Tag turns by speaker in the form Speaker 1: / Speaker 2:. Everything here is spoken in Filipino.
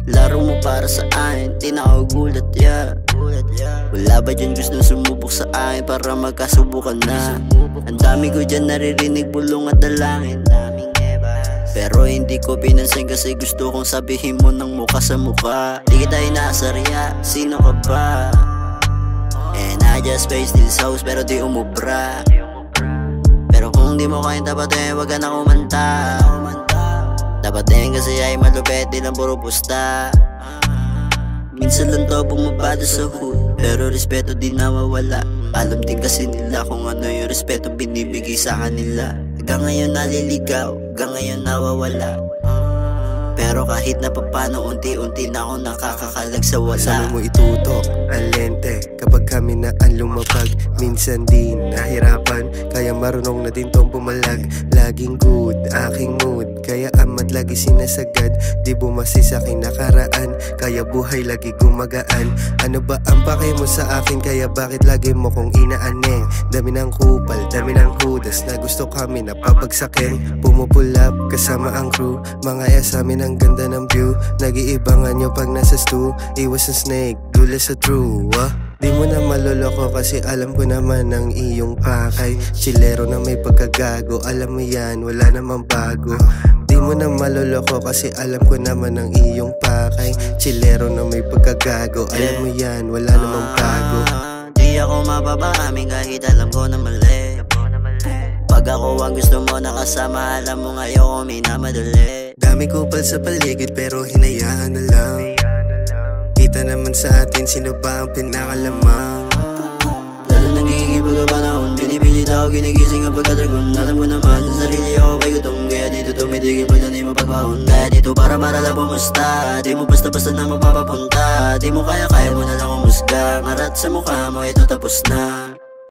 Speaker 1: Laro mo para sa akin, di na ako gulat, yeah. Wala ba dyan gustong sumubok sa akin para magkasubukan na? Ang dami ko dyan naririnig, bulong at dalangin, pero hindi ko pinansin kasi gusto kong sabihin mo ng mukha sa mukha. Di kita inasarya, sino ka ba? And I just face this house pero di umubra. Pero kung di mo kayang tapatin, wag ka na kumanta. Tapatin kasi ay malupet, di lang puro pusta. Minsan lang to bumabado sa hood, pero respeto di nawawala. Alam din kasi nila kung ano yung respeto binibigay sa kanila. Hanggang ngayon naliligaw, hanggang ngayon nawawala. Pero kahit na papano, unti-unti na ako nakakakalag sa wala.
Speaker 2: Saan mo itutok ang lente kapag kami na ang lumapag? Minsan din nahirapan, kaya marunong na din tong pumalag. Laging good, aking mood, kaya amat lagi sinasagad. Di bumasi sa aking nakaraan, kaya buhay lagi gumagaan. Ano ba ang pake mo sa akin, kaya bakit lagi mo kong inaaneng? Dami ng kupal, dami ng hudas na gusto kami napapagsakin. Pumupulap kasama ang crew, mga amin ang ganda ng view. Nag-iibangan nyo pag nasa stew, iwas sa snake, dula sa true, Di mo na maloloko kasi alam ko naman ang iyong pakay. Chilero na may pagkagago, alam mo yan, wala namang bago. Di mo na maloloko kasi alam ko naman ang iyong pakay. Chilero na may pagkagago, alam mo yan, wala namang bago.
Speaker 1: Di ako mapapahamin kahit alam ko na mali. Pag ako ang gusto mo nakasama, alam mo ngayon minamadali.
Speaker 2: Dami kupal sa paligid pero hinayaan na lang. Kita naman sa atin, sino ba ang pinakalamang?
Speaker 1: Lalo nangigibag ang panahon, pinipilit ako, ginigising ang pagkatagon. Alam ko naman sa sarili ako may gutom, kaya dito tumitigil pag di mo pagpahon. Kaya dito para lang bumusta, di mo basta-basta na mapapapunta. Di mo kaya mo na lang umusga, marat sa mukha mo, ito tapos na.